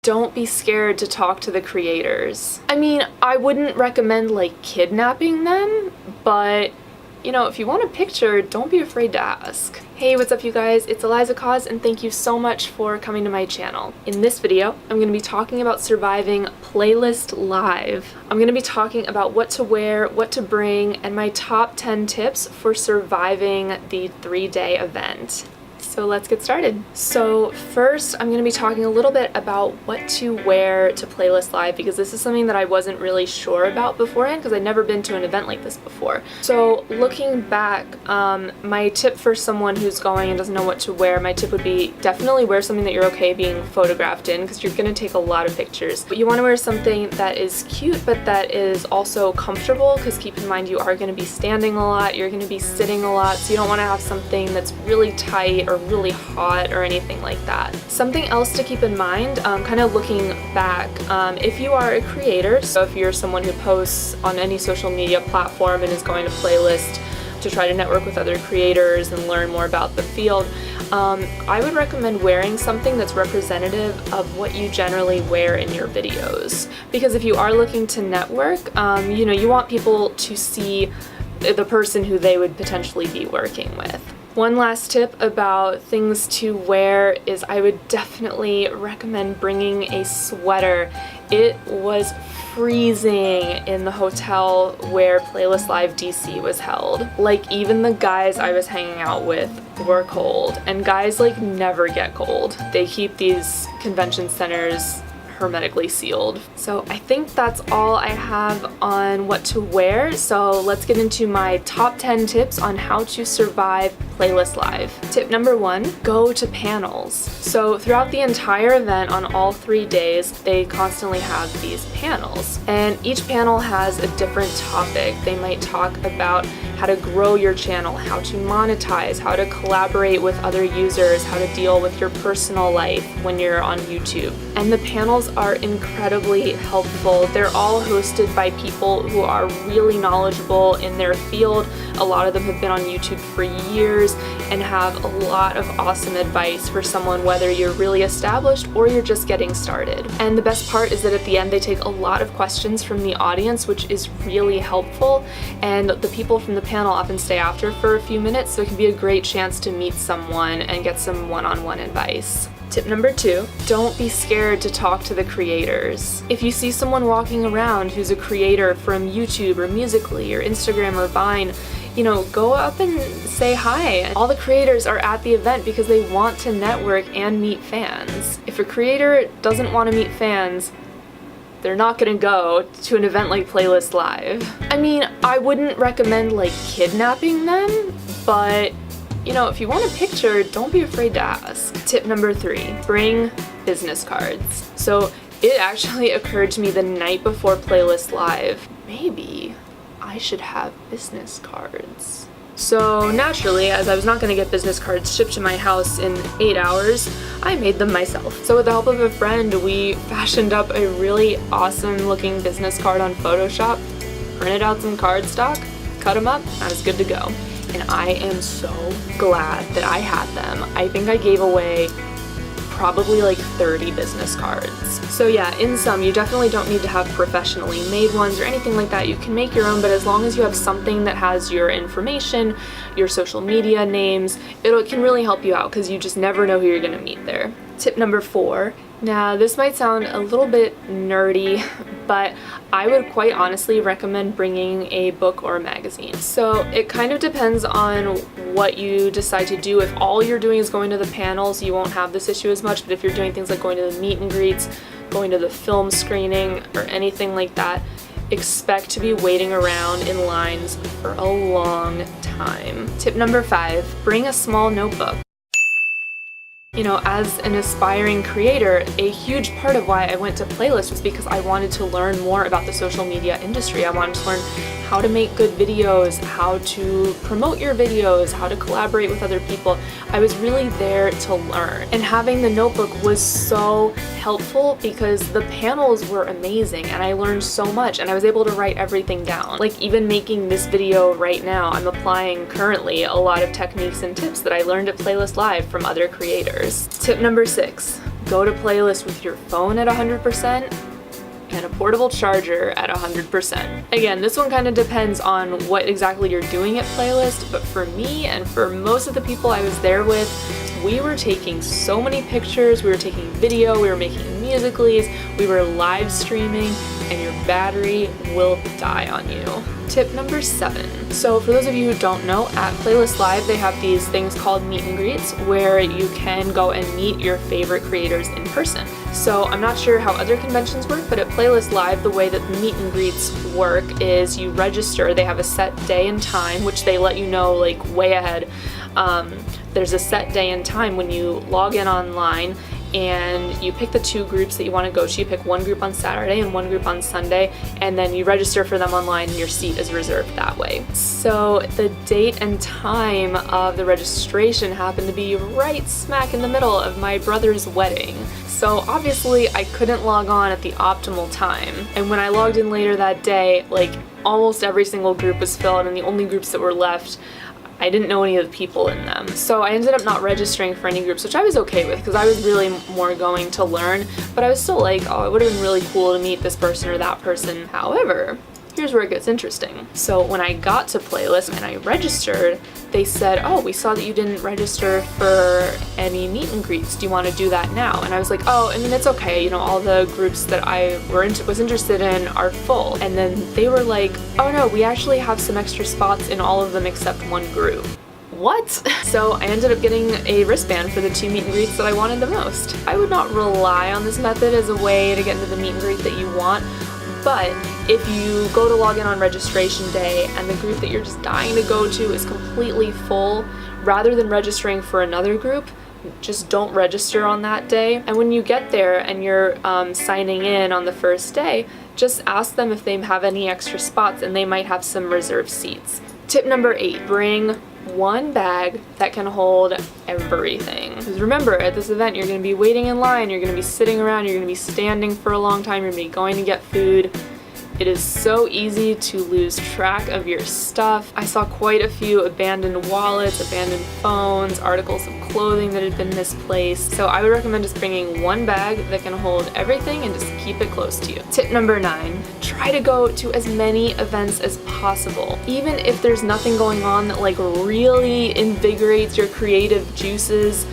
don't be scared to talk to the creators. I mean, I wouldn't recommend like kidnapping them, but you know, if you want a picture, don't be afraid to ask. Hey, what's up you guys? It's Eliza Cause and thank you so much for coming to my channel. In this video, I'm going to be talking about surviving Playlist Live. I'm going to be talking about what to wear, what to bring, and my top 10 tips for surviving the 3-day event. So let's get started. So first, I'm going to be talking a little bit about what to wear to Playlist Live because this is something that I wasn't really sure about beforehand because I'd never been to an event like this before. So looking back, my tip for someone who's going and doesn't know what to wear, my tip would be definitely wear something that you're okay being photographed in because you're going to take a lot of pictures. But you want to wear something that is cute but that is also comfortable because keep in mind you are going to be standing a lot, you're going to be sitting a lot, so you don't want to have something that's really tight or really hot or anything like that. Something else to keep in mind, kind of looking back, if you are a creator, so if you're someone who posts on any social media platform and is going to Playlist to try to network with other creators and learn more about the field, I would recommend wearing something that's representative of what you generally wear in your videos. Because if you are looking to network, you know, you want people to see the person who they would potentially be working with. One last tip about things to wear is I would definitely recommend bringing a sweater. It was freezing in the hotel where Playlist Live DC was held. Like, even the guys I was hanging out with were cold, and guys like never get cold. They keep these convention centers hermetically sealed. So I think that's all I have on what to wear. So let's get into my top 10 tips on how to survive Playlist Live. Tip number 1, go to panels. So throughout the entire event on all 3 days, they constantly have these panels. And each panel has a different topic. They might talk about how to grow your channel, how to monetize, how to collaborate with other users, how to deal with your personal life when you're on YouTube. And the panels are incredibly helpful. They're all hosted by people who are really knowledgeable in their field. A lot of them have been on YouTube for years and have a lot of awesome advice for someone whether you're really established or you're just getting started. And the best part is that at the end they take a lot of questions from the audience, which is really helpful, and the people from the panel often stay after for a few minutes, so it can be a great chance to meet someone and get some one-on-one advice. Tip number 2, don't be scared to talk to the creators. If you see someone walking around who's a creator from YouTube or Musical.ly or Instagram or Vine, you know, go up and say hi. All the creators are at the event because they want to network and meet fans. If a creator doesn't want to meet fans, they're not gonna go to an event like Playlist Live. I mean, I wouldn't recommend like kidnapping them, but you know, if you want a picture, don't be afraid to ask. Tip number 3, bring business cards. So it actually occurred to me the night before Playlist Live, maybe I should have business cards. So naturally, as I was not going to get business cards shipped to my house in 8 hours, I made them myself. So with the help of a friend, we fashioned up a really awesome looking business card on Photoshop, printed out some cardstock, cut them up, and I was good to go. And I am so glad that I had them. I think I gave away probably like 30 business cards. So yeah, in sum, you definitely don't need to have professionally made ones or anything like that. You can make your own, but as long as you have something that has your information, your social media names, it can really help you out because you just never know who you're gonna meet there. Tip number 4. Now, this might sound a little bit nerdy, but I would quite honestly recommend bringing a book or a magazine. So it kind of depends on what you decide to do. If all you're doing is going to the panels, you won't have this issue as much, but if you're doing things like going to the meet and greets, going to the film screening, or anything like that, expect to be waiting around in lines for a long time. Tip number 5, bring a small notebook. You know, as an aspiring creator, a huge part of why I went to Playlist was because I wanted to learn more about the social media industry. I wanted to learn how to make good videos, how to promote your videos, how to collaborate with other people. I was really there to learn. And having the notebook was so helpful because the panels were amazing and I learned so much and I was able to write everything down. Like even making this video right now, I'm applying currently a lot of techniques and tips that I learned at Playlist Live from other creators. Tip number 6. go to Playlist with your phone at 100%, and a portable charger at 100%. Again, this one kind of depends on what exactly you're doing at Playlist, but for me and for most of the people I was there with, we were taking so many pictures, we were taking video, we were making Musical.lys, we were live streaming, and your battery will die on you. Tip number 7. So for those of you who don't know, at Playlist Live they have these things called meet and greets where you can go and meet your favorite creators in person. So I'm not sure how other conventions work, but at Playlist Live the way that the meet and greets work is you register, they have a set day and time, which they let you know like way ahead. There's a set day and time when you log in online and you pick the 2 groups that you want to go to. You pick one group on Saturday and one group on Sunday, and then you register for them online and your seat is reserved that way. So the date and time of the registration happened to be right smack in the middle of my brother's wedding. So obviously I couldn't log on at the optimal time. And when I logged in later that day, like almost every single group was filled, and the only groups that were left, I didn't know any of the people in them. So I ended up not registering for any groups, which I was okay with because I was really more going to learn, but I was still like, oh, it would have been really cool to meet this person or that person. However, here's where it gets interesting. So when I got to Playlist and I registered, they said, oh, we saw that you didn't register for any meet and greets. Do you want to do that now? And I was like, oh, I mean, it's okay. You know, all the groups that I was interested in are full. And then they were like, oh no, we actually have some extra spots in all of them except one group. What? So I ended up getting a wristband for the 2 meet and greets that I wanted the most. I would not rely on this method as a way to get into the meet and greet that you want, but if you go to log in on registration day and the group that you're just dying to go to is completely full, rather than registering for another group, just don't register on that day. And when you get there and you're signing in on the first day, just ask them if they have any extra spots, and they might have some reserved seats. Tip number 8, bring one bag that can hold everything. Because remember, at this event you're going to be waiting in line, you're going to be sitting around, you're going to be standing for a long time, you're going to be going to get food. It is so easy to lose track of your stuff. I saw quite a few abandoned wallets, abandoned phones, articles of clothing that had been misplaced. So I would recommend just bringing one bag that can hold everything and just keep it close to you. Tip number 9, try to go to as many events as possible. Even if there's nothing going on that like really invigorates your creative juices,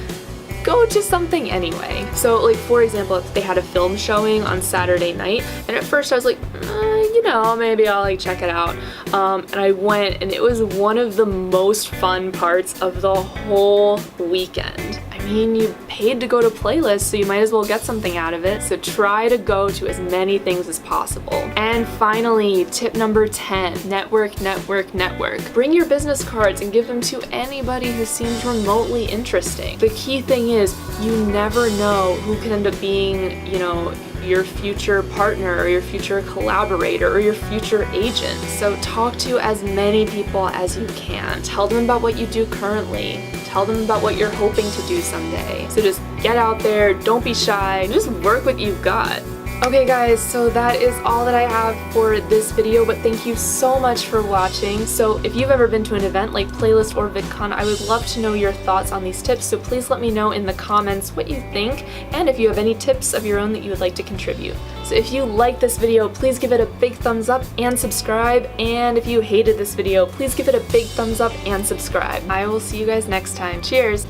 go to something anyway. So like for example, if they had a film showing on Saturday night, and at first I was like, you know, maybe I'll like check it out. And I went, and it was one of the most fun parts of the whole weekend. I mean, you paid to go to Playlist, so you might as well get something out of it. So try to go to as many things as possible. And finally, tip number 10, network, network, network. Bring your business cards and give them to anybody who seems remotely interesting. The key thing is you never know who can end up being, you know, your future partner or your future collaborator or your future agent. So talk to as many people as you can. Tell them about what you do currently. Tell them about what you're hoping to do someday. So just get out there, don't be shy, just work what you've got. Okay guys, so that is all that I have for this video, but thank you so much for watching. So if you've ever been to an event like Playlist or VidCon, I would love to know your thoughts on these tips, so please let me know in the comments what you think, and if you have any tips of your own that you would like to contribute. So if you like this video, please give it a big thumbs up and subscribe, and if you hated this video, please give it a big thumbs up and subscribe. I will see you guys next time. Cheers!